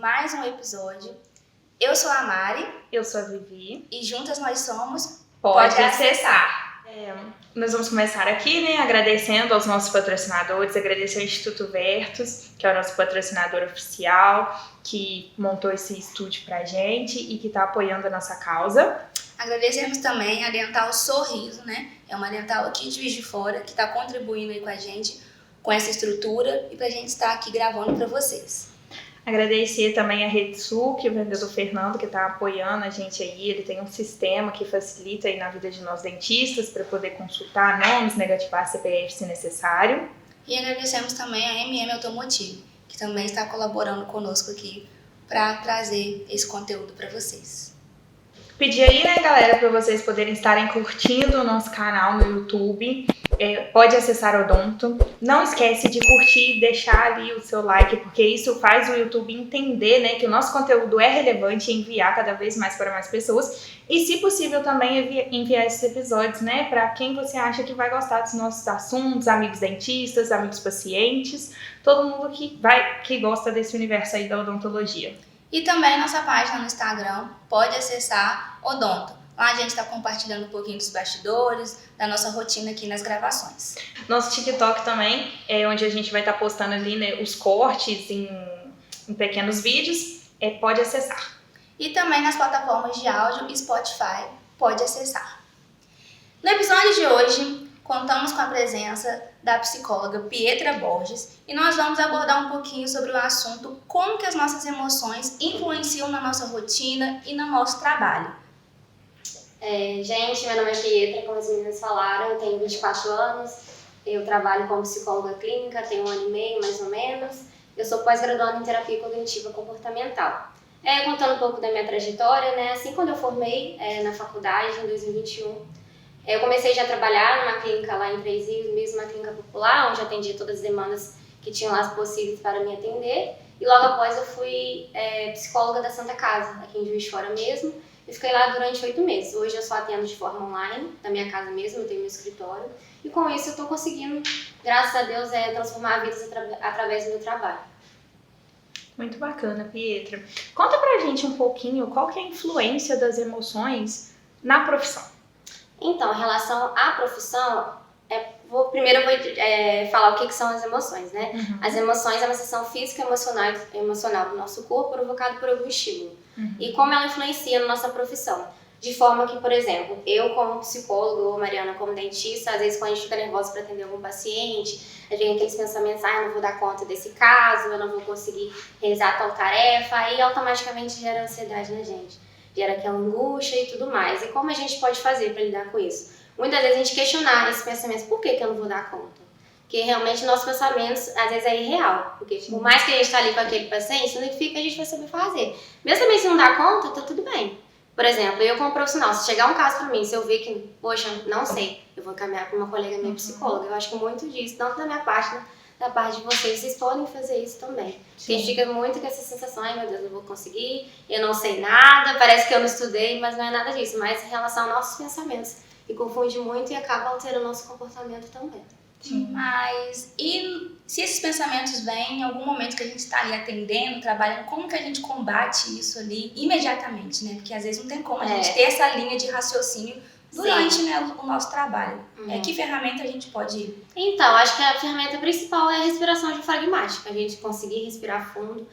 mais um episódio. Eu sou a Mari. Eu sou a Vivi. E juntas nós somos Pode Acessar. Nós vamos começar aqui, né, agradecendo aos nossos patrocinadores, agradecer ao Instituto Vertus, que é o nosso patrocinador oficial, que montou esse estúdio pra gente e que está apoiando a nossa causa. Agradecemos também a Dental Sorriso, né? É uma dental aqui de Juiz de Fora, que está contribuindo aí com a gente, com essa estrutura e pra gente estar aqui gravando para vocês. Agradecer também a Rede Sul, que é o vendedor Fernando, que está apoiando a gente aí. Ele tem um sistema que facilita aí na vida de nós dentistas para poder consultar nomes, negativar CPF se necessário. E agradecemos também a MM Automotive, que também está colaborando conosco aqui para trazer esse conteúdo para vocês. Pedir aí, né, galera, para vocês poderem estarem curtindo o nosso canal no YouTube. Pode acessar Odonto. Não esquece de curtir, deixar ali o seu like, porque isso faz o YouTube entender, né, que o nosso conteúdo é relevante e enviar cada vez mais para mais pessoas. E, se possível, também enviar esses episódios, né, para quem você acha que vai gostar dos nossos assuntos, amigos dentistas, amigos pacientes, todo mundo que gosta desse universo aí da odontologia. E também nossa página no Instagram, Pode Acessar Odonto. Lá a gente está compartilhando um pouquinho dos bastidores, da nossa rotina aqui nas gravações. Nosso TikTok também, onde a gente vai estar postando ali, né, os cortes em pequenos vídeos, pode acessar. E também nas plataformas de áudio e Spotify, pode acessar. No episódio de hoje, contamos com a presença da psicóloga Pietra Borges e nós vamos abordar um pouquinho sobre o assunto como que as nossas emoções influenciam na nossa rotina e no nosso trabalho. Gente, meu nome é Pietra, como as meninas falaram, eu tenho 24 anos, eu trabalho como psicóloga clínica, tenho 1 ano e meio mais ou menos, eu sou pós-graduada em terapia cognitiva comportamental. Contando um pouco da minha trajetória, né, assim quando eu formei na faculdade em 2021, eu comecei já a trabalhar numa clínica lá em Três Rios, mesmo uma clínica popular, onde eu atendia todas as demandas que tinham lá possíveis para me atender, e logo após eu fui psicóloga da Santa Casa, aqui em Juiz de Fora mesmo. Eu fiquei lá durante 8 meses. Hoje eu só atendo de forma online, da minha casa mesmo, eu tenho meu escritório. E com isso eu estou conseguindo, graças a Deus, transformar vidas através do meu trabalho. Muito bacana, Pietra. Conta pra gente um pouquinho qual que é a influência das emoções na profissão. Então, em relação à profissão, primeiro eu vou falar o que são as emoções, né? Uhum. As emoções é uma sensação física e emocional do nosso corpo provocada por algum estímulo. Uhum. E como ela influencia na nossa profissão. De forma que, por exemplo, eu como psicóloga ou Mariana como dentista, às vezes quando a gente fica nervosa para atender algum paciente, vem aqueles pensamentos, eu não vou dar conta desse caso, eu não vou conseguir realizar tal tarefa, aí automaticamente gera ansiedade na gente. Gera aquela angústia e tudo mais. E como a gente pode fazer para lidar com isso? Muitas vezes a gente questionar esses pensamentos, por que eu não vou dar conta? Porque realmente nossos pensamentos, às vezes, é irreal. Porque por mais que a gente está ali com aquele paciente, significa que a gente vai saber fazer. Mesmo também se não dá conta, tá tudo bem. Por exemplo, eu como profissional, se chegar um caso para mim, se eu ver que, poxa, não sei, eu vou encaminhar para uma colega minha psicóloga. Eu acho que muito disso, tanto da minha parte, da parte de vocês podem fazer isso também. Porque a gente fica muito com essa sensação, ai meu Deus, eu vou conseguir, eu não sei nada, parece que eu não estudei, mas não é nada disso. Mas em relação aos nossos pensamentos, e confunde muito e acaba alterando o nosso comportamento também. Sim. Mas e se esses pensamentos vêm em algum momento que a gente está ali atendendo, trabalhando, como que a gente combate isso ali imediatamente, né? Porque às vezes não tem como a gente ter essa linha de raciocínio durante, né, o nosso trabalho. Uhum. Que ferramenta a gente pode ir? Então, acho que a ferramenta principal é a respiração diafragmática. A gente conseguir respirar fundo.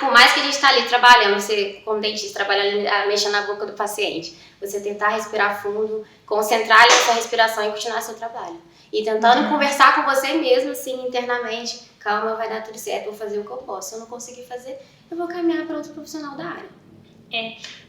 Por mais que a gente está ali trabalhando, você como dentista, trabalhando, mexendo na boca do paciente, você tentar respirar fundo, concentrar ali a sua respiração e continuar seu trabalho. E tentando conversar com você mesmo, assim, internamente, calma, vai dar tudo certo, vou fazer o que eu posso. Se eu não conseguir fazer, eu vou caminhar para outro profissional da área.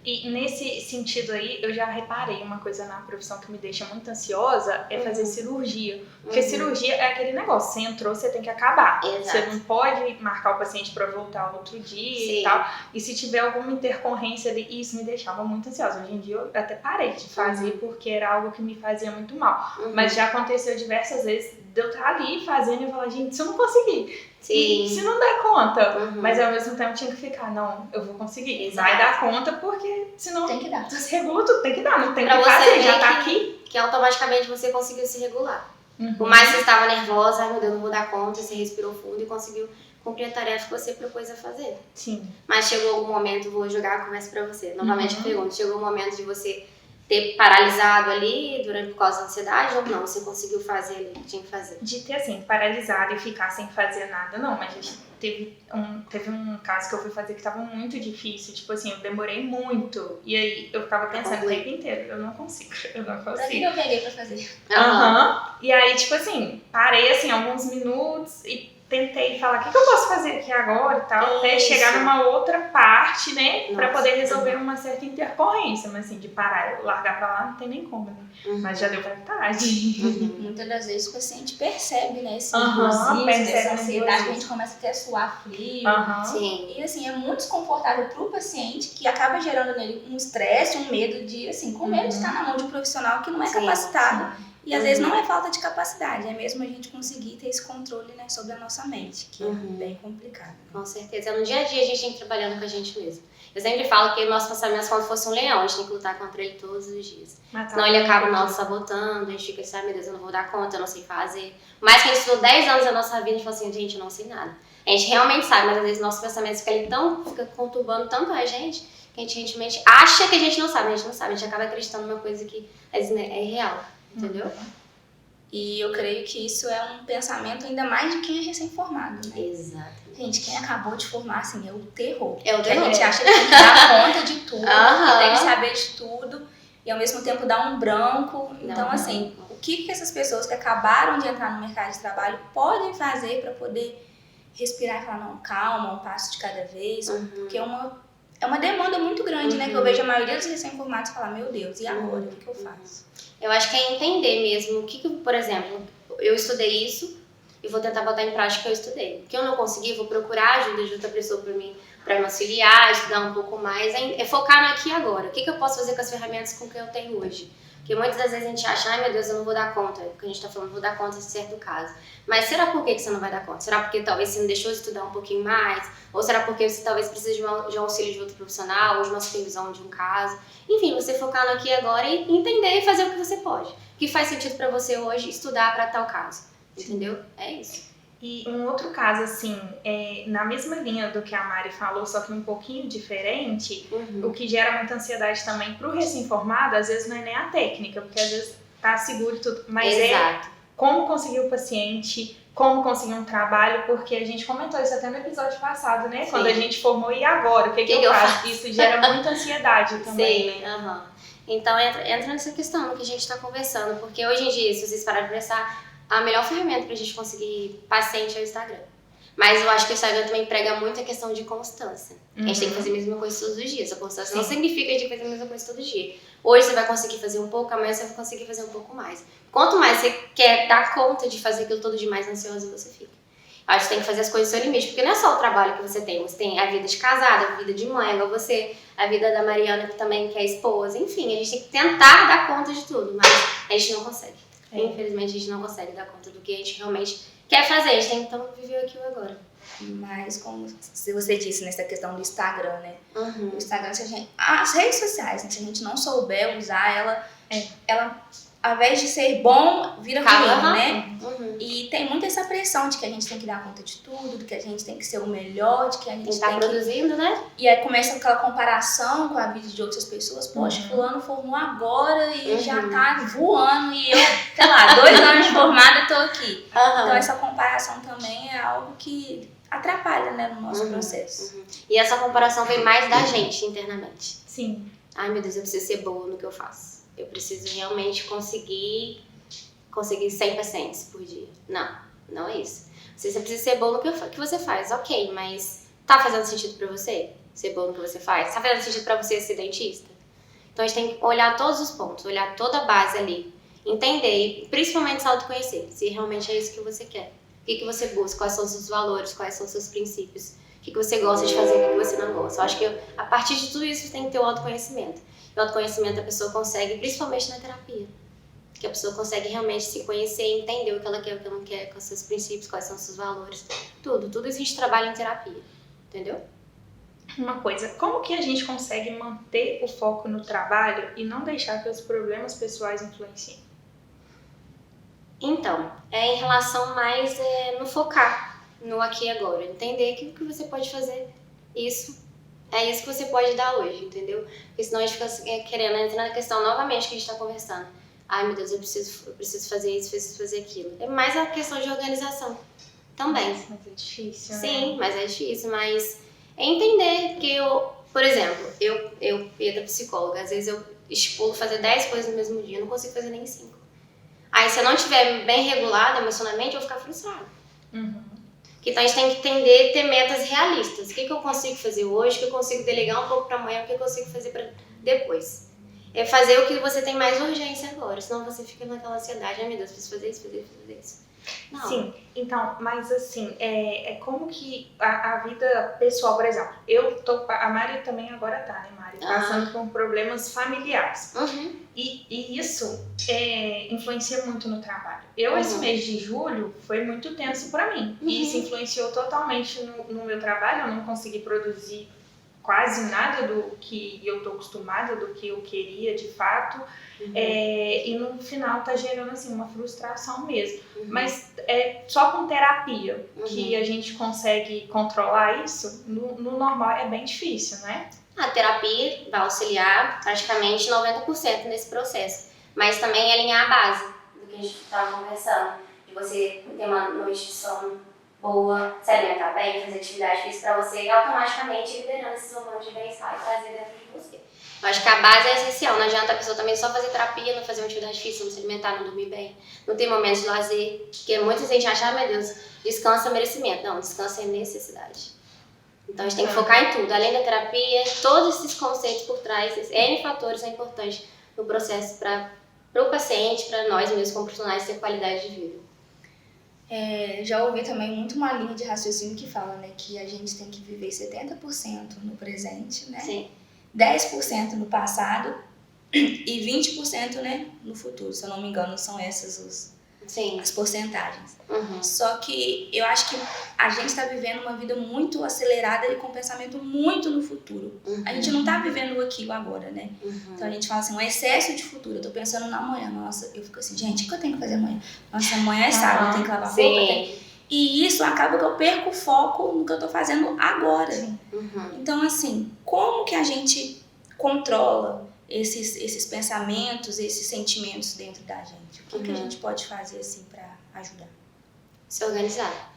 E nesse sentido aí, eu já reparei uma coisa na profissão que me deixa muito ansiosa, é fazer cirurgia. Porque cirurgia é aquele negócio, você entrou, você tem que acabar. Exato. Você não pode marcar o paciente para voltar outro dia e tal. E se tiver alguma intercorrência ali, isso me deixava muito ansiosa. Hoje em dia eu até parei de fazer porque era algo que me fazia muito mal. Mas já aconteceu diversas vezes de eu estar ali fazendo e falar, gente, se eu não conseguir, e se não der conta, mas ao mesmo tempo tinha que ficar, não, eu vou conseguir, vai dar conta, porque senão tem que dar. Você regula tudo, tem que dar, não tem que fazer, já tá aqui. Que automaticamente você conseguiu se regular. Por mais que você estava nervosa, ai meu Deus, não vou dar conta, você respirou fundo e conseguiu cumprir a tarefa que você propôs a fazer. Sim. Mas chegou algum momento, vou jogar a conversa pra você. Novamente eu pergunto, chegou um momento de você ter paralisado ali por causa da ansiedade ou não? Você conseguiu fazer ali o que tinha que fazer? De ter, assim, paralisado e ficar sem fazer nada, não. Mas a gente teve um caso que eu fui fazer que tava muito difícil. Tipo assim, eu demorei muito. E aí eu ficava pensando o tempo inteiro, eu não consigo. Pra que eu peguei pra fazer? E aí, tipo assim, parei assim alguns minutos e tentei falar, o que eu posso fazer aqui agora e tal, até chegar numa outra parte, né, pra poder resolver uma certa intercorrência, mas assim, de parar, largar pra lá, não tem nem como, né, mas já deu vontade. Muitas das vezes o paciente percebe, né, esse percebe essa ansiedade, que a gente começa até a suar frio. Sim. E assim, é muito desconfortável pro paciente, que acaba gerando nele um estresse, um medo de, assim, com medo de estar na mão de um profissional que não é capacitado. E às vezes não é falta de capacidade, é mesmo a gente conseguir ter esse controle, né, sobre a nossa mente, que é bem complicado. Né? Com certeza. No dia a dia a gente tem que ir trabalhando com a gente mesmo. Eu sempre falo que o nosso pensamento é como se fosse um leão, a gente tem que lutar contra ele todos os dias. Senão ele acaba nos auto-sabotando, a gente fica assim, meu Deus, eu não vou dar conta, eu não sei fazer. Mas que a gente estudou 10 anos da nossa vida, a gente fala assim, gente, eu não sei nada. A gente realmente sabe, mas às vezes nosso pensamento fica conturbando tanto a gente, que a gente realmente acha que a gente não sabe, a gente não sabe, a gente acaba acreditando numa coisa que às vezes é real. Entendeu? E eu creio que isso é um pensamento ainda mais de quem é recém-formado, né? Exato. Gente, quem acabou de formar, assim, é o terror. É o terror. A gente acha que tem que dar conta de tudo, que tem que saber de tudo, e ao mesmo tempo dar um branco. Então, assim, o que essas pessoas que acabaram de entrar no mercado de trabalho podem fazer para poder respirar e falar, não, calma, um passo de cada vez, porque é uma demanda muito grande, né? Que eu vejo a maioria dos recém-formados falar, meu Deus, e agora? O que eu faço? Eu acho que é entender mesmo o que, por exemplo, eu estudei isso e vou tentar botar em prática o que eu estudei. O que eu não consegui, vou procurar ajuda de outra pessoa para me auxiliar, estudar um pouco mais, é focar no aqui e agora. O que eu posso fazer com as ferramentas com que eu tenho hoje? Porque muitas das vezes a gente acha, ai meu Deus, eu não vou dar conta, é o que a gente tá falando, não vou dar conta de certo caso. Mas será por que você não vai dar conta? Será porque talvez você não deixou de estudar um pouquinho mais? Ou será porque você talvez precise de um auxílio de outro profissional, ou de uma supervisão de um caso? Enfim, você focar no aqui e agora e entender e fazer o que você pode. O que faz sentido pra você hoje estudar pra tal caso. Entendeu? É isso. E um outro caso, assim, na mesma linha do que a Mari falou, só que um pouquinho diferente, o que gera muita ansiedade também pro recém-formado, às vezes não é nem a técnica, porque às vezes tá seguro e tudo, mas é como conseguir o paciente, como conseguir um trabalho, porque a gente comentou isso até no episódio passado, né? Sim. Quando a gente formou, e agora? O que eu faço? Isso gera muita ansiedade também, sim, né? Então entra nessa questão que a gente está conversando, porque hoje em dia, se vocês pararem de pensar, a melhor ferramenta pra gente conseguir paciente é o Instagram. Mas eu acho que o Instagram também prega muito a questão de constância. A gente tem que fazer a mesma coisa todos os dias. A constância não significa que a gente vai fazer a mesma coisa todo dia. Hoje você vai conseguir fazer um pouco, amanhã você vai conseguir fazer um pouco mais. Quanto mais você quer dar conta de fazer aquilo todo dia, mais ansioso você fica. Acho que você tem que fazer as coisas no seu limite, porque não é só o trabalho que você tem a vida de casada, a vida de mãe, igual você, a vida da Mariana, que também que é esposa, enfim, a gente tem que tentar dar conta de tudo, mas a gente não consegue. Infelizmente a gente não consegue dar conta do que a gente realmente quer fazer, a gente tem que então viver aqui agora. Mas como você disse nessa questão do Instagram, né? O Instagram, as redes sociais, se a gente não souber usar ela ao invés de ser bom, vira ruim, né? E tem muito essa pressão de que a gente tem que dar conta de tudo, de que a gente tem que ser o melhor, de que a gente tem que... produzindo, né? E aí começa aquela comparação com a vida de outras pessoas. Poxa, fulano formou agora e já tá voando e eu, sei lá, 2 anos de formada tô aqui. Então essa comparação também é algo que atrapalha, né, no nosso processo. E essa comparação vem mais da gente internamente. Sim. Ai meu Deus, eu preciso ser boa no que eu faço. Eu preciso realmente conseguir 100 pacientes por dia. Não é isso. Você precisa ser bom no que você faz, ok, mas tá fazendo sentido pra você ser bom no que você faz? Tá fazendo sentido pra você ser dentista? Então a gente tem que olhar todos os pontos, olhar toda a base ali, entender e principalmente se autoconhecer, se realmente é isso que você quer. O que você busca, quais são os seus valores, quais são os seus princípios, o que você gosta de fazer, o que você não gosta. Eu acho que a partir de tudo isso você tem que ter o autoconhecimento. E o autoconhecimento a pessoa consegue, principalmente na terapia. Que a pessoa consegue realmente se conhecer e entender o que ela quer, o que ela não quer, quais são os seus princípios, quais são os seus valores. Tudo isso a gente trabalha em terapia. Entendeu? Uma coisa, como que a gente consegue manter o foco no trabalho e não deixar que os problemas pessoais influenciem? Então, é em relação mais no focar. no aqui e agora. Entender que o que você pode fazer, isso é isso que você pode dar hoje, entendeu? Porque senão a gente fica querendo entrar na questão novamente que a gente tá conversando. Ai, meu Deus, eu preciso fazer isso, preciso fazer aquilo. É mais a questão de organização também. Mas é difícil, né? Sim, mas é difícil, mas é entender, porque eu, por exemplo, eu Pedro, psicóloga, às vezes eu estipulo fazer 10 coisas no mesmo dia, eu não consigo fazer nem 5. Aí se eu não estiver bem regulada emocionalmente, eu vou ficar frustrada. Então a gente tem que entender, ter metas realistas. O que eu consigo fazer hoje, o que eu consigo delegar um pouco para amanhã, o que eu consigo fazer para depois. É fazer o que você tem mais urgência agora, senão você fica naquela ansiedade, ai meu Deus, preciso fazer isso, fazer isso. Não. Sim, então, mas assim, é como que a vida pessoal, por exemplo, a Mari também agora tá, né, Mari? Passando por problemas familiares. E isso influencia muito no trabalho. Esse mês de julho foi muito tenso pra mim. E isso influenciou totalmente no meu trabalho. Eu não consegui produzir quase nada do que eu tô acostumada, do que eu queria de fato. E no final tá gerando assim uma frustração mesmo. Mas só com terapia que a gente consegue controlar isso. No normal é bem difícil, né? A terapia vai auxiliar praticamente 90% nesse processo, mas também alinhar a base do que a gente estava conversando, de você ter uma noite de sono boa, se alimentar bem, fazer atividade física para você automaticamente liberando esses hormônios de bem-estar e trazer dentro de você. Eu acho que a base é essencial, não adianta a pessoa também só fazer terapia, não fazer uma atividade física, não se alimentar, não dormir bem, não ter momentos de lazer, porque muita gente acha, meu Deus, descanso é merecimento. Não, descanso é necessidade. Então a gente tem que focar em tudo, além da terapia, todos esses conceitos por trás, esses N fatores são importantes no processo para o paciente, para nós mesmos como profissionais ter qualidade de vida. Já ouvi também muito uma linha de raciocínio que fala, né, que a gente tem que viver 70% no presente, né? Sim. 10% no passado e 20%, né, no futuro. Se eu não me engano, são essas as porcentagens. Só que eu acho que a gente está vivendo uma vida muito acelerada e com pensamento muito no futuro. A gente não está vivendo aquilo agora, né? Então a gente fala assim, um excesso de futuro. Eu tô pensando na manhã. Nossa, eu fico assim, gente, o que eu tenho que fazer amanhã? Nossa, amanhã é sábado, eu tenho que lavar roupa. E isso acaba que eu perco o foco no que eu tô fazendo agora. Então, assim, como que a gente controla esses pensamentos, esses sentimentos dentro da gente? O que a gente pode fazer, assim, pra ajudar? Se organizar.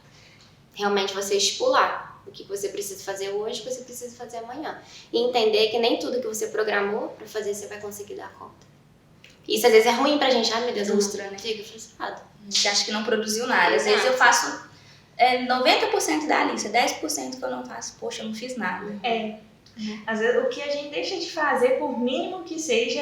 Realmente você estipular o que você precisa fazer hoje, o que você precisa fazer amanhã. E entender que nem tudo que você programou pra fazer você vai conseguir dar conta. Isso às vezes é ruim pra gente. Ai, meu Deus, Frustra, né? Fica frustrado. A gente acha que não produziu nada. Às vezes eu faço 90% da lista, 10% que eu não faço. Poxa, eu não fiz nada. Às vezes o que a gente deixa de fazer, por mínimo que seja,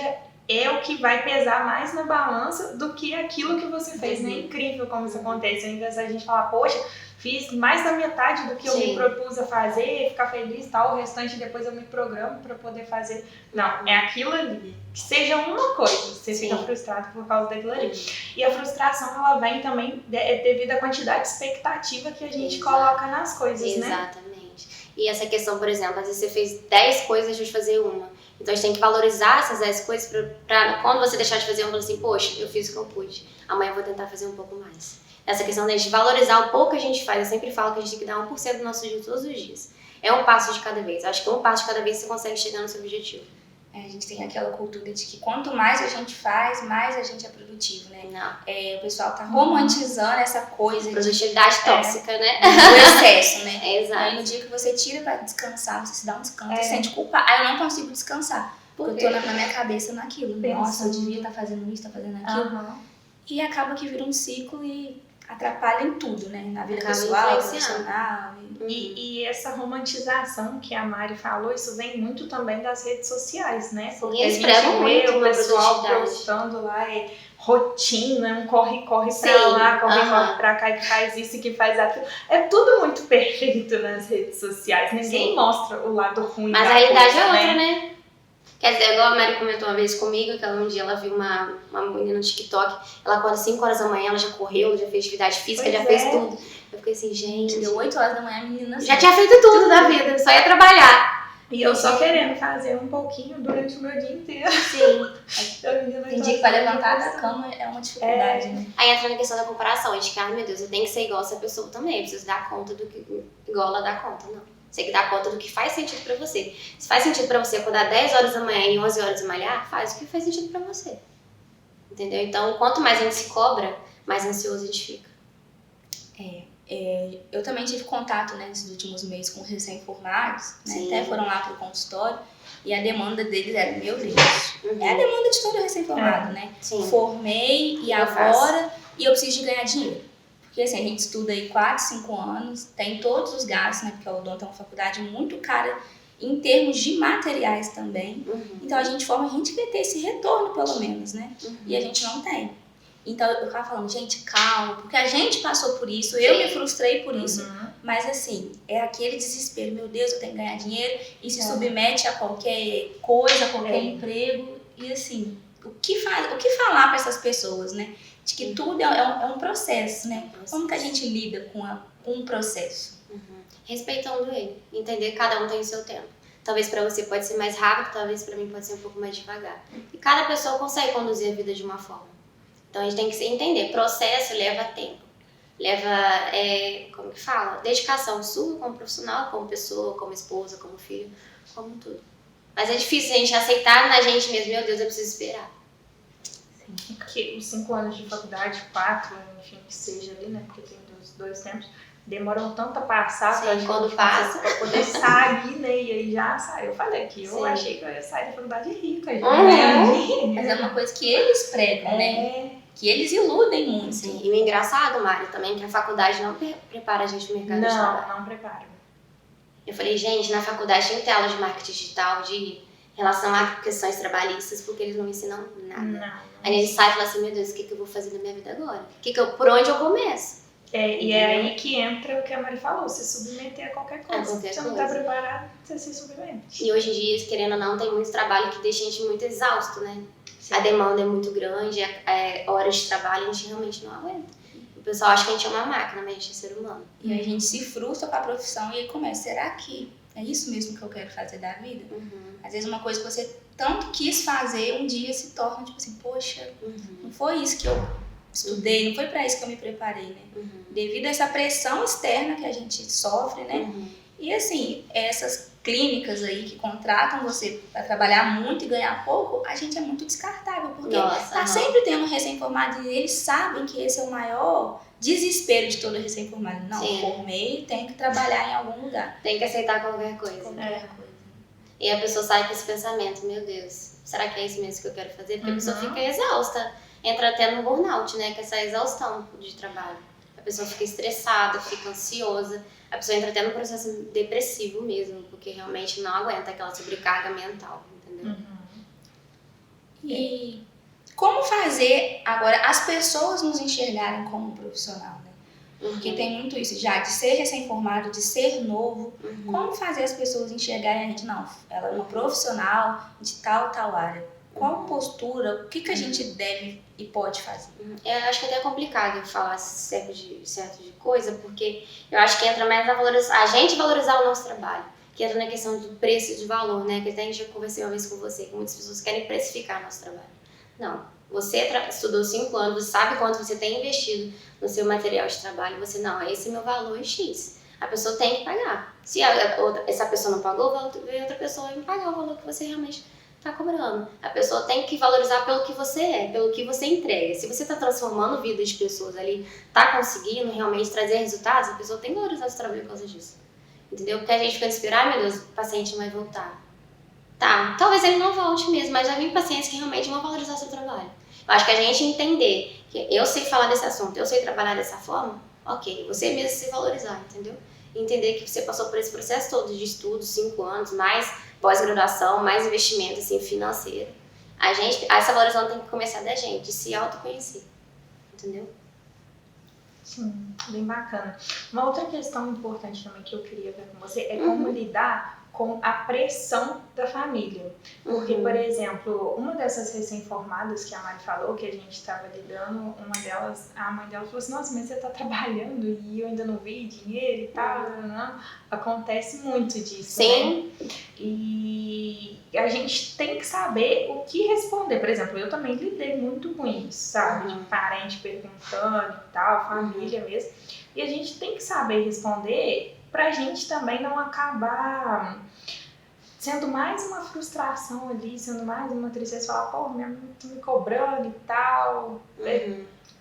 é o que vai pesar mais na balança do que aquilo que você fez. É incrível como isso acontece. Ao invés da gente falar, poxa, fiz mais da metade do que eu me propus a fazer, ficar feliz e tal, o restante depois eu me programo para poder fazer. Não, é aquilo ali. Que seja uma coisa, você fica frustrado por causa daquilo ali. E a frustração, ela vem também devido à quantidade de expectativa que a gente coloca nas coisas, né? Exatamente. E essa questão, por exemplo, às vezes você fez 10 coisas e deixou de fazer uma. Então a gente tem que valorizar essas 10 coisas pra quando você deixar de fazer uma, falar assim, poxa, eu fiz o que eu pude, amanhã eu vou tentar fazer um pouco mais. Essa questão de valorizar o pouco que a gente faz, eu sempre falo que a gente tem que dar 1% do nosso dia todos os dias. É um passo de cada vez. Acho que um passo de cada vez você consegue chegar no seu objetivo. A gente tem aquela cultura de que quanto mais a gente faz, mais a gente é produtivo, né? O pessoal tá romantizando essa coisa produtividade tóxica, né? Do excesso, né? Exato. Aí no dia que você tira pra descansar, você se dá um descanso, você sente culpa. Aí eu não consigo descansar, porque eu tô na minha cabeça naquilo. Nossa, eu devia estar fazendo isso, fazendo aquilo. E acaba que vira um ciclo e atrapalha em tudo, né? Na vida pessoal, profissional. E essa romantização que a Mari falou, isso vem muito também das redes sociais, né? Porque a gente vê o pessoal postando lá, rotina, um corre-corre pra lá, corre-corre pra cá, que faz isso e que faz aquilo. É tudo muito perfeito nas redes sociais. Ninguém mostra o lado ruim. Mas a realidade é outra, né? Quer dizer, igual a Mari comentou uma vez comigo, que um dia ela viu uma menina no TikTok, ela acorda 5 horas da manhã, ela já correu, já fez atividade física, já fez tudo. Eu fiquei assim, gente... Deu 8 horas da manhã, a menina... Já tinha feito tudo da vida, só ia trabalhar. E eu só querendo fazer um pouquinho durante o meu dia inteiro. Sim. A menina tem dia que vai levantar da cama é uma dificuldade, né? Aí entra na questão da comparação, de que, meu Deus, eu tenho que ser igual essa pessoa também, eu preciso dar conta do que, igual ela dá conta, não. Você tem que dar conta do que faz sentido pra você. Se faz sentido pra você acordar 10 horas da manhã e 11 horas e malhar, faz o que faz sentido pra você. Entendeu? Então, quanto mais a gente se cobra, mais ansioso a gente fica. Eu também tive contato, né, nesses últimos meses com recém-formados, né, Sim. até foram lá pro consultório, e a demanda deles era, meu Deus, é a demanda de todo recém-formado, né? Sim. Formei e agora, e eu preciso de ganhar dinheiro. Porque assim, a gente estuda aí 4, 5 anos, tem todos os gastos, né, porque o odonto é uma faculdade muito cara em termos de materiais também. Então a gente forma, a gente quer ter esse retorno pelo menos, né? E a gente não tem. Então eu ficava falando, gente, calma, porque a gente passou por isso, eu me frustrei por isso, mas assim, é aquele desespero, meu Deus, eu tenho que ganhar dinheiro, e se submete a qualquer coisa, a qualquer emprego, e assim, o que falar para essas pessoas, né? De que tudo é um processo, né? Como que a gente lida com um processo? Respeitando ele, entender que cada um tem o seu tempo. Talvez pra você pode ser mais rápido, talvez pra mim pode ser um pouco mais devagar. E cada pessoa consegue conduzir a vida de uma forma. Então a gente tem que entender, processo leva tempo, leva, como que fala? Dedicação sua como profissional, como pessoa, como esposa, como filho, como tudo. Mas é difícil a gente aceitar na gente mesmo, meu Deus, eu preciso esperar. Sim, porque os 5 anos de faculdade, 4, enfim, que seja ali, né, porque tem dois tempos, demoram tanto a passar pra Quando passa. pra poder sair, né, e aí já sai. Eu falei que eu achei que eu ia sair da faculdade rica, já Mas é uma coisa que eles pregam, né? Que eles iludem muito. Sim. E o engraçado, Mário, também, que a faculdade não prepara a gente pro mercado de trabalho. Não prepara. Eu falei, gente, na faculdade tem tela de marketing digital, de relação a questões trabalhistas, porque eles não ensinam nada. Aí eles saem e falam assim, meu Deus, o que eu vou fazer na minha vida agora? Por onde eu começo? E é aí que entra o que a Mari falou, se submeter a qualquer coisa. Se você não tá preparado, você se submete. E hoje em dia, querendo ou não, tem muito trabalho que deixa a gente muito exausto, né? Sim. A demanda é muito grande, horas de trabalho a gente realmente não aguenta. O pessoal acha que a gente é uma máquina, mas a gente é ser humano. E a gente se frustra com a profissão e aí começa, será que é isso mesmo que eu quero fazer da vida? Às vezes uma coisa que você tanto quis fazer, um dia se torna tipo assim, poxa, não foi isso que eu estudei, não foi pra isso que eu me preparei, né? Devido a essa pressão externa que a gente sofre, né? E assim, essas clínicas aí que contratam você para trabalhar muito e ganhar pouco, a gente é muito descartável, porque sempre tendo um recém-formado e eles sabem que esse é o maior desespero de todo recém-formado. Não, formei, tenho que trabalhar em algum lugar. Tem que aceitar qualquer coisa. E a pessoa sai com esse pensamento, meu Deus, será que é isso mesmo que eu quero fazer? Porque a pessoa fica exausta, entra até no burnout, né, que é essa exaustão de trabalho. A pessoa fica estressada, fica ansiosa, a pessoa entra até no processo depressivo mesmo, porque realmente não aguenta aquela sobrecarga mental, entendeu? E como fazer agora as pessoas nos enxergarem como profissional, né? Porque tem muito isso, já de ser recém-formado, de ser novo. Como fazer as pessoas enxergarem a gente? Não, ela é uma profissional de tal área. Qual postura, o que a gente deve e pode fazer? Eu acho que é até complicado falar certo de coisa, porque eu acho que entra mais a gente valorizar o nosso trabalho, que entra na questão do preço e de valor, né? Que até a gente já conversei uma vez com você, que muitas pessoas querem precificar nosso trabalho. Não, você estudou 5 anos, você sabe quanto você tem investido no seu material de trabalho, você não, esse é meu valor é X. A pessoa tem que pagar. Se essa pessoa não pagou, outra pessoa vai pagar o valor que você realmente está cobrando. A pessoa tem que valorizar pelo que você é, pelo que você entrega. Se você está transformando vidas de pessoas ali, está conseguindo realmente trazer resultados, a pessoa tem que valorizar o seu trabalho por causa disso. Entendeu? Porque a gente fica esperando, meu Deus, o paciente não vai voltar. Tá, talvez ele não volte mesmo, mas já vi pacientes que realmente vão valorizar o seu trabalho. Eu acho que a gente entender que eu sei falar desse assunto, eu sei trabalhar dessa forma, ok, você mesmo se valorizar, entendeu? Entender que você passou por esse processo todo de estudo, 5 anos, mais pós-graduação, mais investimento assim, financeiro. Essa valorização tem que começar da gente, de se autoconhecer, entendeu? Sim, bem bacana. Uma outra questão importante também que eu queria ver com você é como lidar com a pressão da família. Porque, por exemplo, uma dessas recém-formadas que a Mari falou, que a gente estava lidando, a mãe dela falou assim, nossa, mas você está trabalhando e eu ainda não vi dinheiro e tal. Não. Acontece muito disso, Sim. né? E a gente tem que saber o que responder. Por exemplo, eu também lidei muito com isso, sabe? De parente perguntando e tal, família mesmo. E a gente tem que saber responder pra gente também não acabar sendo mais uma frustração ali, sendo mais uma tristeza, falar, pô, minha mãe tá me cobrando e tal.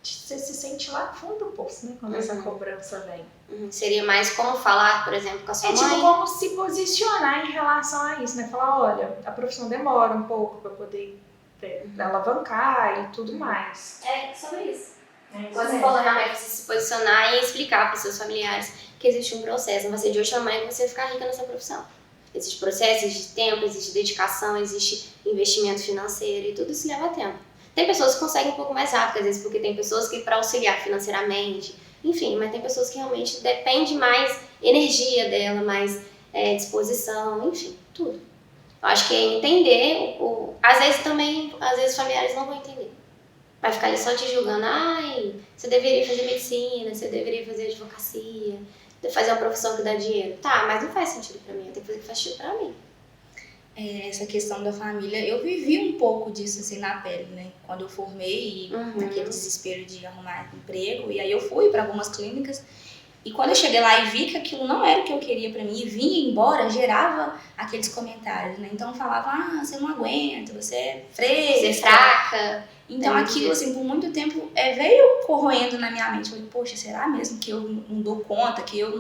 Você se sente lá no fundo do poço, né, quando essa cobrança vem. Seria mais como falar, por exemplo, com a sua mãe. Tipo, como se posicionar em relação a isso, né? Falar, olha, a profissão demora um pouco pra poder alavancar e tudo mais. É sobre isso. Você falou realmente você se posicionar e explicar para os seus familiares que existe um processo. Não vai ser de hoje para amanhã que você vai ficar rica nessa profissão. Existe processo, existe tempo, existe dedicação, existe investimento financeiro e tudo isso leva tempo. Tem pessoas que conseguem um pouco mais rápido, às vezes porque tem pessoas que para auxiliar financeiramente, enfim, mas tem pessoas que realmente depende mais energia dela, mais disposição, enfim, tudo. Eu acho que é entender, às vezes familiares não vão entender. Vai ficar ali só te julgando, ai, você deveria fazer medicina, você deveria fazer advocacia, fazer uma profissão que dá dinheiro. Tá, mas não faz sentido pra mim, eu tenho que fazer o que faz sentido pra mim. Essa questão da família, eu vivi um pouco disso assim na pele, né? Quando eu formei, naquele desespero de arrumar emprego, e aí eu fui para algumas clínicas, e quando eu cheguei lá e vi que aquilo não era o que eu queria pra mim, e vinha embora, gerava aqueles comentários, né? Então falava, você não aguenta, você é fresca, você é fraca. Então aquilo, assim, por muito tempo veio corroendo na minha mente. Eu falei, poxa, será mesmo que eu não dou conta, que eu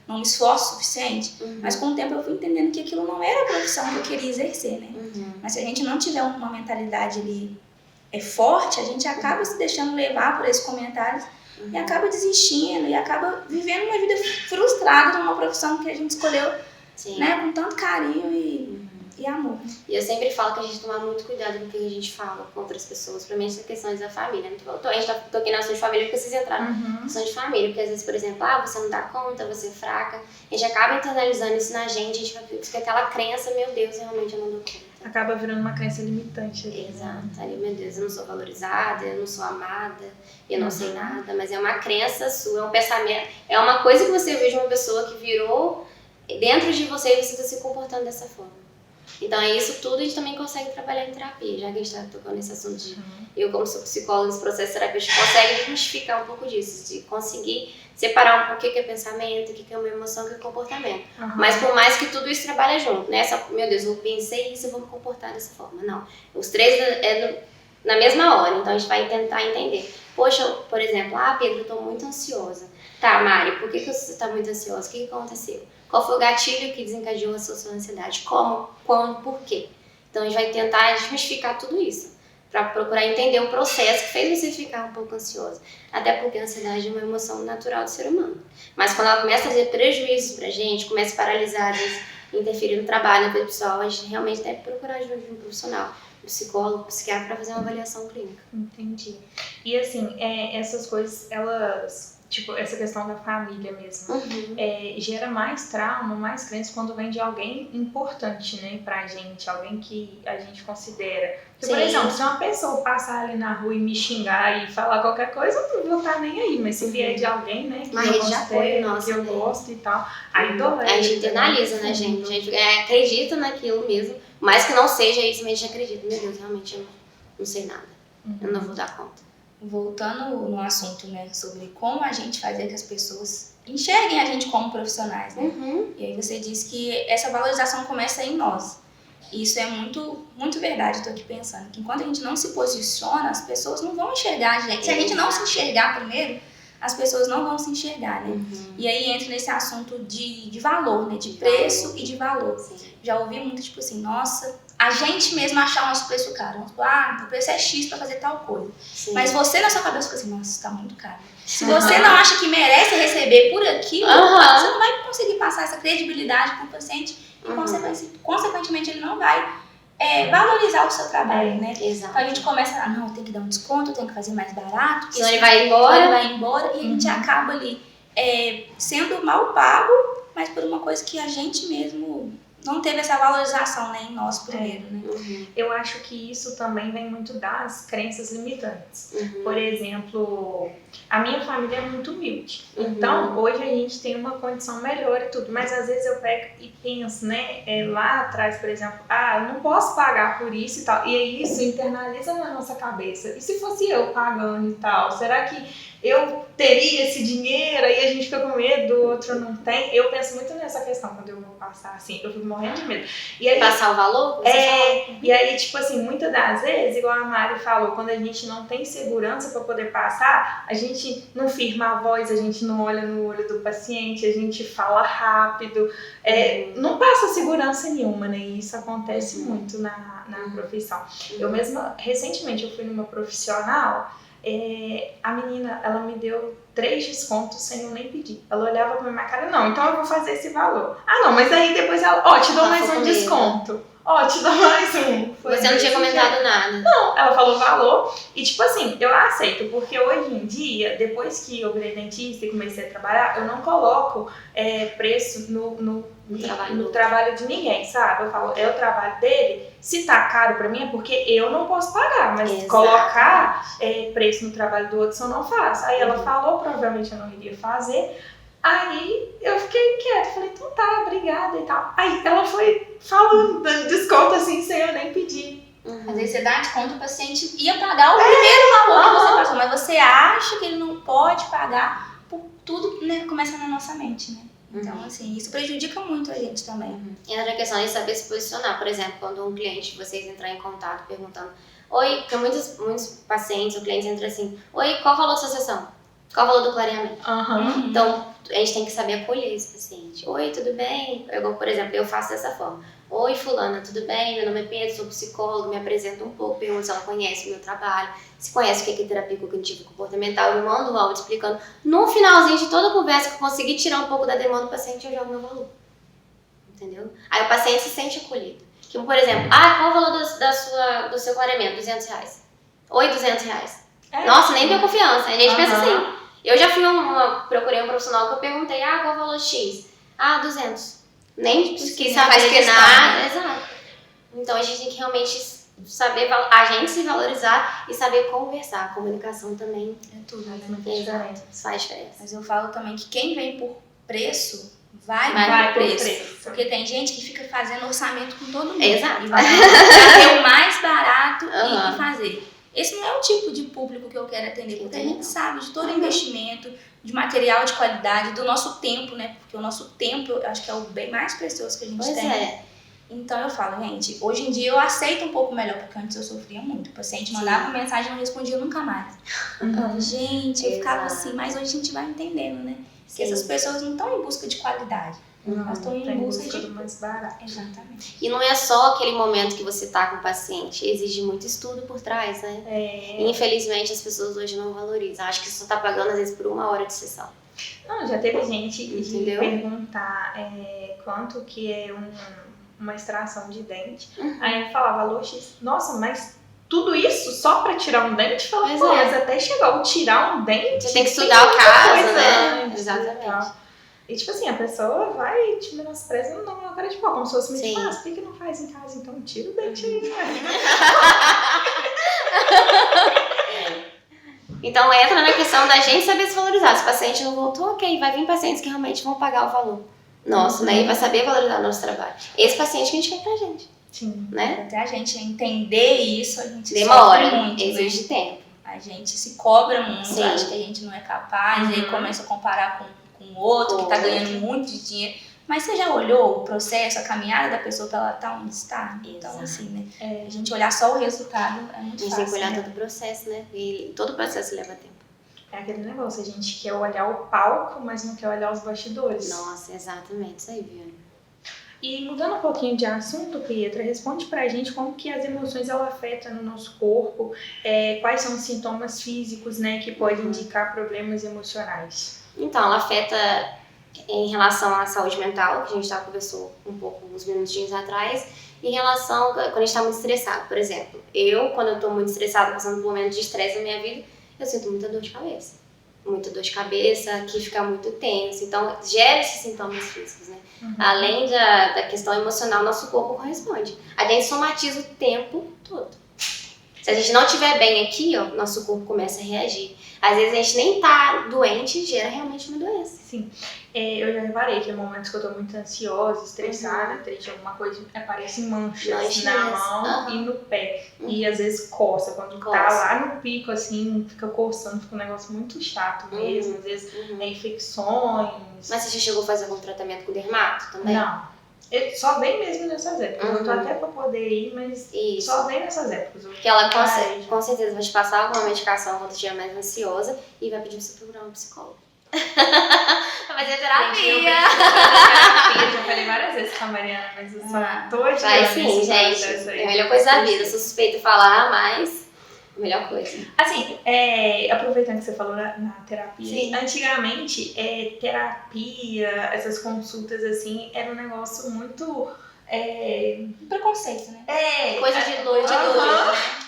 não me esforço o suficiente? Mas com o tempo eu fui entendendo que aquilo não era a profissão que eu queria exercer, né? Mas se a gente não tiver uma mentalidade ali forte, a gente acaba se deixando levar por esses comentários e acaba desistindo e acaba vivendo uma vida frustrada numa profissão que a gente escolheu, né, com tanto carinho e amor. E eu sempre falo que a gente tomar muito cuidado com o que a gente fala com outras pessoas, principalmente essas questões da família. A gente tô aqui na ação de família porque vocês entraram na ação de família, porque às vezes, por exemplo, você não dá conta, você é fraca, a gente acaba internalizando isso na gente, a gente fica aquela crença, meu Deus, realmente eu não dou conta. Acaba virando uma crença limitante ali. Exato, ali, meu Deus, eu não sou valorizada, eu não sou amada, eu não sei nada, mas é uma crença sua, é um pensamento, é uma coisa que você vê de uma pessoa que virou dentro de você e você está se comportando dessa forma. Então, é isso tudo a gente também consegue trabalhar em terapia, já que a gente está tocando nesse assunto de... Eu, como sou psicóloga, nesse processo terapêutico, consegue desmistificar um pouco disso, de conseguir separar um pouco o que é pensamento, o que é uma emoção, o que é comportamento. Mas por mais que tudo isso trabalha junto, né? Só, meu Deus, eu pensei isso, eu vou me comportar dessa forma. Não, os três na mesma hora, então a gente vai tentar entender. Poxa, por exemplo, Pedro, eu estou muito ansiosa. Tá, Mari, por que você está muito ansiosa? O que aconteceu? Qual foi o gatilho que desencadeou a sua ansiedade? Como? Quando? Por quê? Então a gente vai tentar desmistificar tudo isso, para procurar entender o processo que fez você ficar um pouco ansiosa. Até porque a ansiedade é uma emoção natural do ser humano. Mas quando ela começa a trazer prejuízos pra gente, começa a paralisar, interferir no trabalho, na vida pessoal, a gente realmente deve procurar ajuda de um profissional, um psicólogo, um psiquiatra, para fazer uma avaliação clínica. Entendi. E assim, essas coisas, elas... Tipo, essa questão da família mesmo, gera mais trauma, mais crença quando vem de alguém importante, né, pra gente, alguém que a gente considera. Porque, por exemplo, se uma pessoa passar ali na rua e me xingar e falar qualquer coisa, eu não vou estar nem aí, mas se vier de alguém, né, que eu considero, que eu gosto e tal, aí dói. A gente internaliza, né, gente? A gente acredita naquilo mesmo, mas que não seja isso, mas a gente acredita, meu Deus, realmente eu não sei nada, eu não vou dar conta. Voltando no assunto, né, sobre como a gente fazer que as pessoas enxerguem a gente como profissionais, né? E aí você disse que essa valorização começa em nós. E isso é muito, muito verdade, eu tô aqui pensando, que enquanto a gente não se posiciona, as pessoas não vão enxergar a gente. Se a gente não se enxergar primeiro, as pessoas não vão se enxergar, né? E aí entra nesse assunto de valor, né? De preço e de valor. Já ouvi muito, tipo assim, nossa, a gente mesmo achar o nosso preço caro. Vamos falar, o preço é X pra fazer tal coisa. Mas você na sua cabeça fica assim, nossa, isso tá muito caro. Se você não acha que merece receber por aquilo, você não vai conseguir passar essa credibilidade pro paciente e, consequentemente, ele não vai valorizar o seu trabalho, né? Exato. Então a gente começa, não, tem que dar um desconto, tem que fazer mais barato. Senão ele vai embora. E a gente acaba ali sendo mal pago, mas por uma coisa que a gente mesmo não teve essa valorização, né, em nós primeiro, né? Eu acho que isso também vem muito das crenças limitantes. Por exemplo, a minha família é muito humilde. Então, hoje a gente tem uma condição melhor e tudo. Mas às vezes eu pego e penso, né, lá atrás, por exemplo, eu não posso pagar por isso e tal. E aí isso internaliza na nossa cabeça. E se fosse eu pagando e tal, será que eu teria esse dinheiro? Aí a gente fica com medo, o outro não tem. Eu penso muito nessa questão quando eu vou passar, assim, eu fico morrendo de medo. E aí, passar o valor? E aí, tipo assim, muitas das vezes, igual a Mari falou, quando a gente não tem segurança para poder passar, a gente não firma a voz, a gente não olha no olho do paciente, a gente fala rápido, não passa segurança nenhuma, né? E isso acontece muito na profissão. Eu mesma, recentemente, eu fui numa profissional. A menina, ela me deu 3 descontos sem eu nem pedir. Ela olhava pra minha cara, não, então eu vou fazer esse valor. Não, mas aí depois ela, te dou mais um desconto. Te dou mais um. Você não tinha comentado nada. Não, ela falou valor e tipo assim, eu aceito, porque hoje em dia, depois que eu virei dentista e comecei a trabalhar, eu não coloco preço no trabalho de ninguém, sabe? Eu falo, é o trabalho dele. Se tá caro pra mim é porque eu não posso pagar, mas colocar preço no trabalho do outro eu não faço. Aí ela falou, provavelmente eu não iria fazer. Aí eu fiquei quieta, falei, então tá, obrigada e tal. Aí ela foi falando, dando desconto assim, sem eu nem pedir. Às vezes você dá desconto, o paciente ia pagar o primeiro valor que você passou, mas você acha que ele não pode pagar por tudo, né, começa na nossa mente, né? Então, assim, isso prejudica muito a gente também. E outra questão é saber se posicionar. Por exemplo, quando um cliente, vocês entrar em contato perguntando, oi, porque muitos pacientes ou clientes entram assim, oi, qual o valor da sua sessão? Qual o valor do clareamento? Então, a gente tem que saber acolher esse paciente. Oi, tudo bem? Por exemplo, eu faço dessa forma. Oi, fulana, tudo bem? Meu nome é Pedro, sou psicólogo, me apresento um pouco, pergunto se ela conhece o meu trabalho, se conhece o que é terapia cognitiva comportamental, eu mando um áudio explicando. No finalzinho de toda a conversa que eu consegui tirar um pouco da demanda do paciente, eu jogo meu valor. Entendeu? Aí o paciente se sente acolhido. Tipo, por exemplo, qual o valor do seu clareamento? R$200. Oi, R$200. Nossa, nem tenho confiança. A gente pensa assim. Eu já procurei um profissional que eu perguntei, qual o valor X? 200. Nem quis saber nada. Exato. Então a gente tem que realmente saber, a gente se valorizar e saber conversar. A comunicação também é tudo, né? Faz diferença. Mas eu falo também que quem vem por preço vai por preço. Porque tem gente que fica fazendo orçamento com todo mundo. Exato. E vai ter o mais barato e fazer. Esse não é o tipo de público que eu quero atender, porque a gente sabe de todo investimento, de material de qualidade, do nosso tempo, né? Porque o nosso tempo, eu acho que é o bem mais precioso que a gente tem. Então eu falo, gente, hoje em dia eu aceito um pouco melhor, porque antes eu sofria muito. O paciente mandava uma mensagem e não respondia nunca mais. Gente, eu ficava assim, mas hoje a gente vai entendendo, né? Que essas pessoas não estão em busca de qualidade. Elas estão em busca do mais barato. Exatamente. E não é só aquele momento que você tá com o paciente, exige muito estudo por trás, né? E infelizmente as pessoas hoje não valorizam. Acho que só tá pagando às vezes por 1 hora de sessão. Não, já teve gente de perguntar quanto que é uma extração de dente. Aí eu falava, valor X. Nossa, mas tudo isso só pra tirar um dente? Falei, mas até chegar ao tirar um dente... Você tem que estudar o caso, né? Exatamente. E tipo assim, a pessoa vai te menosprezando na cara de pau, como se fosse muito fácil. Por que não faz em casa? Então tira o dente aí. Então entra na questão da gente saber se valorizar. Se o paciente não voltou, ok, vai vir pacientes que realmente vão pagar o valor nosso, né? E vai saber valorizar o nosso trabalho. Esse paciente que a gente quer pra gente. Sim. Né? Até a gente entender isso, a gente demora, sofre muito, exige tempo. A gente se cobra muito, acha que a gente não é capaz, e aí começa a comparar com o outro que tá ganhando muito de dinheiro. Mas você já olhou o processo, a caminhada da pessoa pra ela tá onde está? Então, assim, né? A gente olhar só o resultado é muito fácil. A gente tem que olhar todo o processo, né? E todo o processo leva tempo. É aquele negócio, a gente quer olhar o palco, mas não quer olhar os bastidores. Nossa, exatamente, isso aí, Viana. E mudando um pouquinho de assunto, Pietra, responde pra gente como que as emoções ela afetam no nosso corpo, quais são os sintomas físicos, né, que podem indicar problemas emocionais. Então, ela afeta em relação à saúde mental, que a gente já conversou um pouco uns minutinhos atrás, em relação quando a gente está muito estressado. Por exemplo, quando eu estou muito estressada, passando por um momento de estresse na minha vida, eu sinto muita dor de cabeça. muita dor de cabeça, que fica muito tenso. Então, gera esses sintomas físicos, né? Além da questão emocional, nosso corpo corresponde. A gente somatiza o tempo todo. Se a gente não estiver bem aqui, ó, nosso corpo começa a reagir. Às vezes a gente nem tá doente, gera realmente uma doença. Sim. Eu já reparei que em momentos que eu tô muito ansiosa, estressada, triste, alguma coisa, aparecem manchas na mão e no pé. E às vezes coça. Quando tá lá no pico, assim, fica coçando, fica um negócio muito chato mesmo. Às vezes infecções. Mas você já chegou a fazer algum tratamento com dermato também? Não. Ele só vem mesmo nessas épocas. Eu tô até pra poder ir, mas só vem nessas épocas. Porque ela com certeza vai te passar alguma medicação quando estiver mais ansiosa e vai pedir pra você procurar um psicólogo. Vai fazer terapia. Eu já falei várias vezes com a Mariana, mas eu só tô adiando. Vai sim, gente. É a melhor coisa da vida. Eu sou suspeita de falar, mas a melhor coisa. Assim, aproveitando que você falou na terapia, sim. Antigamente, terapia, essas consultas assim, era um negócio muito... preconceito, né? Coisa de doido.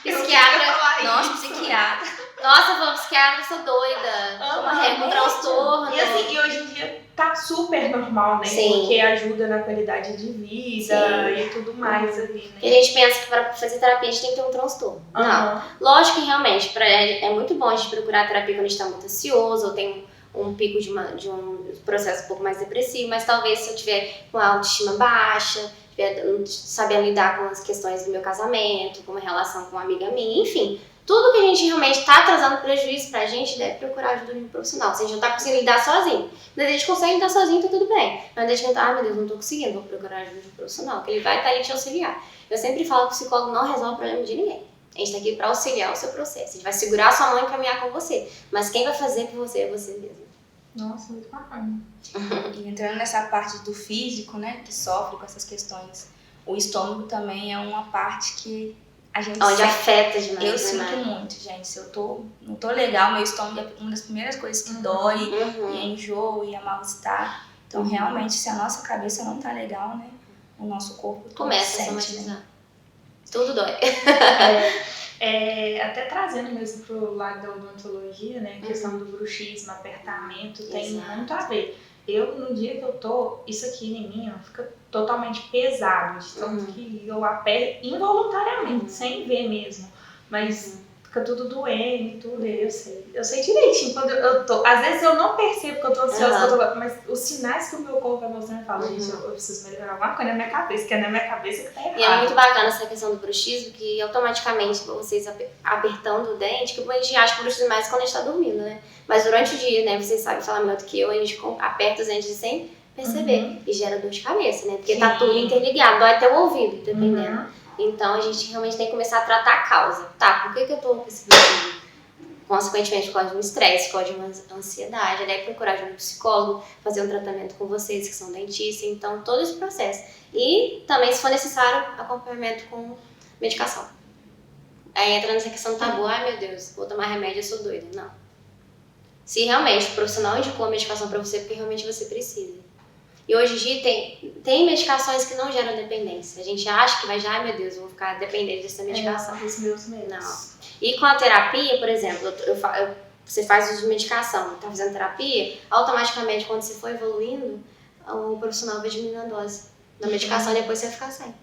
Psiquiatra. Nossa, psiquiatra. Nossa, falou psiquiatra, eu sou doida. Com transtorno. E assim, hoje em dia tá super normal, né? Sim. Porque ajuda na qualidade de vida e tudo mais ali, né? E a gente pensa que para fazer terapia a gente tem que ter um transtorno. Não. Lógico que realmente é muito bom a gente procurar terapia quando a gente tá muito ansioso ou tem um pico de um processo um pouco mais depressivo, mas talvez se eu tiver com a autoestima baixa, sabendo lidar com as questões do meu casamento, com uma relação com uma amiga minha, enfim, tudo que a gente realmente está trazendo prejuízo pra gente deve procurar ajuda de um profissional. Se a gente não tá conseguindo lidar sozinho, mas a gente consegue lidar sozinho, tá tudo bem. Mas a gente não meu Deus, não tô conseguindo, vou procurar ajuda de um profissional, que ele vai estar ali te auxiliar. Eu sempre falo que o psicólogo não resolve o problema de ninguém. A gente tá aqui pra auxiliar o seu processo. A gente vai segurar a sua mão e caminhar com você. Mas quem vai fazer por você é você mesmo. Nossa, muito bacana. E entrando nessa parte do físico, né, que sofre com essas questões, o estômago também é uma parte que a gente onde afeta demais. Eu sinto muito, gente. Se eu não tô legal, meu estômago é uma das primeiras coisas que dói, e é enjoo, e é mal-estar. Então, realmente, se a nossa cabeça não tá legal, né, o nosso corpo começa a somatizar. Né? Tudo dói. Até trazendo mesmo pro lado da odontologia, né, a questão do bruxismo, apertamento, tem muito a ver. No dia que eu tô, isso aqui em mim, ó, fica totalmente pesado, de tanto que eu aperto involuntariamente, sem ver mesmo, mas fica tudo doendo e tudo, eu sei direitinho, quando eu tô, às vezes eu não percebo que eu tô ansiosa, mas os sinais que o meu corpo vai mostrando, eu falo, gente, eu preciso melhorar alguma coisa na minha cabeça, que é na minha cabeça que tá errado. E é muito bacana essa questão do bruxismo, que automaticamente vocês apertando o dente, que a gente acha que o bruxismo é mais quando a gente tá dormindo, né? Mas durante o dia, né, vocês sabem falar melhor do que eu, a gente aperta os dentes sem perceber. E gera dor de cabeça, né? Porque tá tudo interligado, dói até o ouvido, dependendo. Então a gente realmente tem que começar a tratar a causa. Tá, por que eu tô com esse bruxismo? Consequentemente, por causa de um estresse, por causa de uma ansiedade, daí procurar de um psicólogo, fazer um tratamento com vocês que são dentistas, então todo esse processo. E também, se for necessário, acompanhamento com medicação. Aí entra nessa questão do tabu, ai meu Deus, vou tomar remédio, eu sou doida. Não. Se realmente o profissional indicou a medicação pra você, porque realmente você precisa. E hoje em dia tem medicações que não geram dependência. A gente acha que vai já, ai meu Deus, eu vou ficar dependente dessa medicação. Os meus medos. Não. E com a terapia, por exemplo, você faz uso de medicação, tá fazendo terapia, automaticamente quando você for evoluindo, o profissional vai diminuir a dose da medicação e depois você vai ficar sem.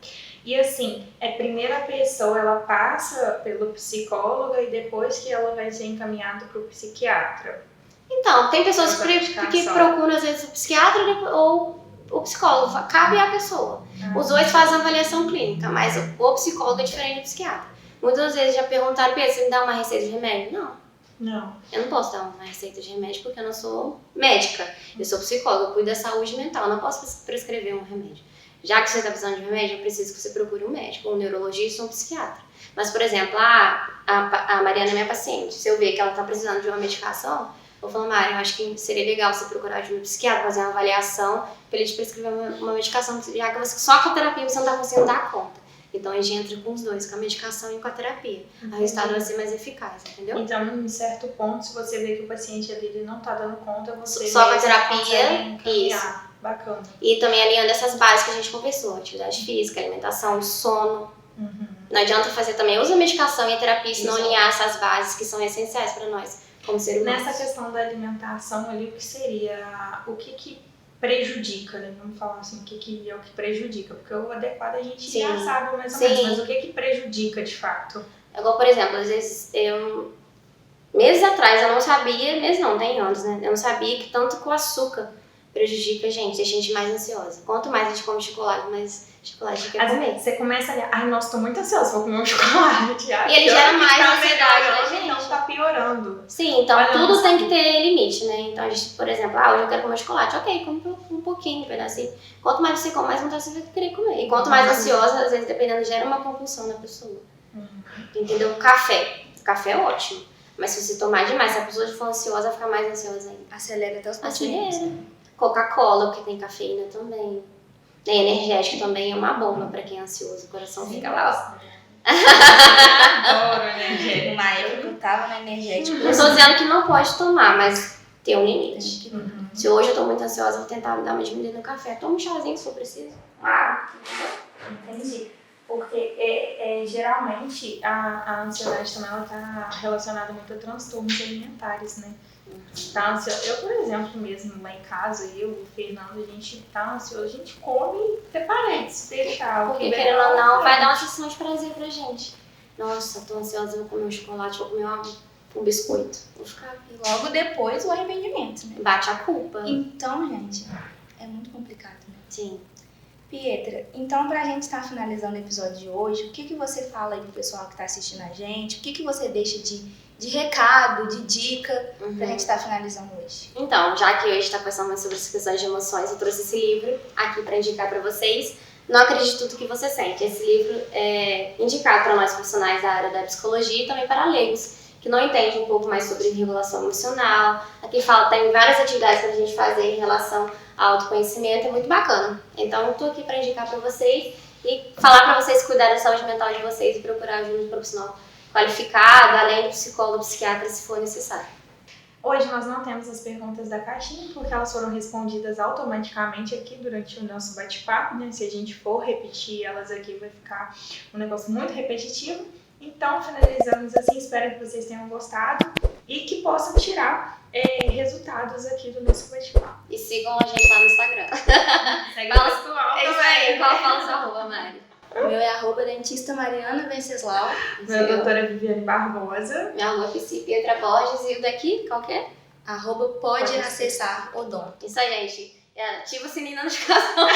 E assim, primeiro a pessoa ela passa pelo psicólogo e depois que ela vai ser encaminhada pro psiquiatra. Então, tem pessoas que procuram às vezes o psiquiatra ou o psicólogo, cabe à pessoa. Os dois fazem avaliação clínica, mas o psicólogo é diferente do psiquiatra. Muitas vezes já perguntaram, Pedro, você me dá uma receita de remédio? Não. Eu não posso dar uma receita de remédio porque eu não sou médica. Eu sou psicóloga, eu cuido da saúde mental, eu não posso prescrever um remédio. Já que você está precisando de remédio, eu preciso que você procure um médico, um neurologista ou um psiquiatra. Mas, por exemplo, a Mariana é minha paciente. Se eu ver que ela está precisando de uma medicação, eu falo, Mari, eu acho que seria legal você procurar de um psiquiatra, fazer uma avaliação para ele te prescrever uma medicação, já que você, só com a terapia você não está conseguindo dar conta. Então a gente entra com os dois, com a medicação e com a terapia. O resultado vai ser mais eficaz, entendeu? Então, em certo ponto, se você vê que o paciente ali ele não está dando conta, você só com a terapia, isso. Bacana. E também alinhando essas bases que a gente conversou, atividade física, alimentação, sono. Não adianta fazer também uso a medicação e a terapia se não alinhar essas bases que são essenciais para nós, como ser humano. Nessa questão da alimentação ali, o que prejudica, né? Vamos falar assim, o que é o que prejudica, porque o adequado a gente já sabe mais ou menos, mas o que prejudica de fato? Igual, por exemplo, às vezes meses atrás eu não sabia, meses não, tem anos, né? Eu não sabia que tanto que o açúcar prejudica a gente, deixa a gente mais ansiosa. Quanto mais a gente come chocolate, mais chocolate a gente quer comer. Você começa a ai, nossa, tô muito ansiosa, vou comer um chocolate. E ele gera mais ansiedade na gente. Então tá piorando. Sim, então Olha, tudo tem que ter limite, né? Então a gente, por exemplo, hoje eu quero comer chocolate, ok, come um pouquinho, um pedacinho. Quanto mais você come, mais vontade você vai querer comer. E quanto mais ansiosa, às vezes, dependendo, gera uma compulsão na pessoa. Entendeu? Café é ótimo. Mas se você tomar demais, se a pessoa for ansiosa, vai ficar mais ansiosa ainda. Acelera até os pacientes. Acelera. Coca-Cola, porque tem cafeína também. Energético também é uma bomba pra quem é ansioso. O coração fica lá, Adoro energético. Uma época eu tava na energética. Não tô dizendo que não pode tomar, mas tem um limite. Se hoje eu tô muito ansiosa, eu vou tentar dar uma diminuída no café. Toma um chazinho se for preciso. Entendi. Porque geralmente a ansiedade também ela tá relacionada muito a transtornos alimentares, né? Tá ansioso. Eu, por exemplo, mesmo lá em casa, eu e o Fernando, a gente tá ansioso, a gente come até parece, se deixar. Porque querendo ou não, vai dar uma sensação de prazer pra gente. Nossa, tô ansiosa, vou comer um chocolate, vou comer um biscoito. Vou ficar aqui. Logo depois o arrependimento, né? Bate a culpa. Então, gente, é muito complicado, né? Sim. Pietra, então pra gente estar finalizando o episódio de hoje, o que você fala aí pro pessoal que tá assistindo a gente? O que você deixa de recado, de dica pra gente estar finalizando hoje? Então, já que hoje está passando mais sobre as questões de emoções, eu trouxe esse livro aqui para indicar para vocês. Não Acredite Tudo Que Você Sente. Esse livro é indicado para nós profissionais da área da psicologia e também para leigos, que não entendem um pouco mais sobre regulação emocional. Aqui fala, tem várias atividades para a gente fazer em relação ao autoconhecimento, é muito bacana. Então, eu estou aqui para indicar para vocês e falar para vocês cuidar da saúde mental de vocês e procurar ajuda de profissional qualificado, além do psicólogo, psiquiatra, se for necessário. Hoje nós não temos as perguntas da caixinha, porque elas foram respondidas automaticamente aqui durante o nosso bate-papo, né? Se a gente for repetir elas aqui, vai ficar um negócio muito repetitivo. Então, finalizamos assim, espero que vocês tenham gostado e que possam tirar resultados aqui do nosso bate-papo. E sigam a gente lá no Instagram. Segue o pessoal É isso também. aí, qual fala o seu arroba, Mari? O meu é @dentista Mariana Venceslau. Minha doutora Viviane Barbosa. Minha arroba é Pietra Borges e o daqui, qual que é? @pode acessar odonto. Isso aí, gente. Ativa o sininho da notificação.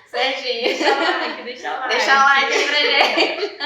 Certinho. Deixa o like, deixa o like. Deixa o like aí pra gente.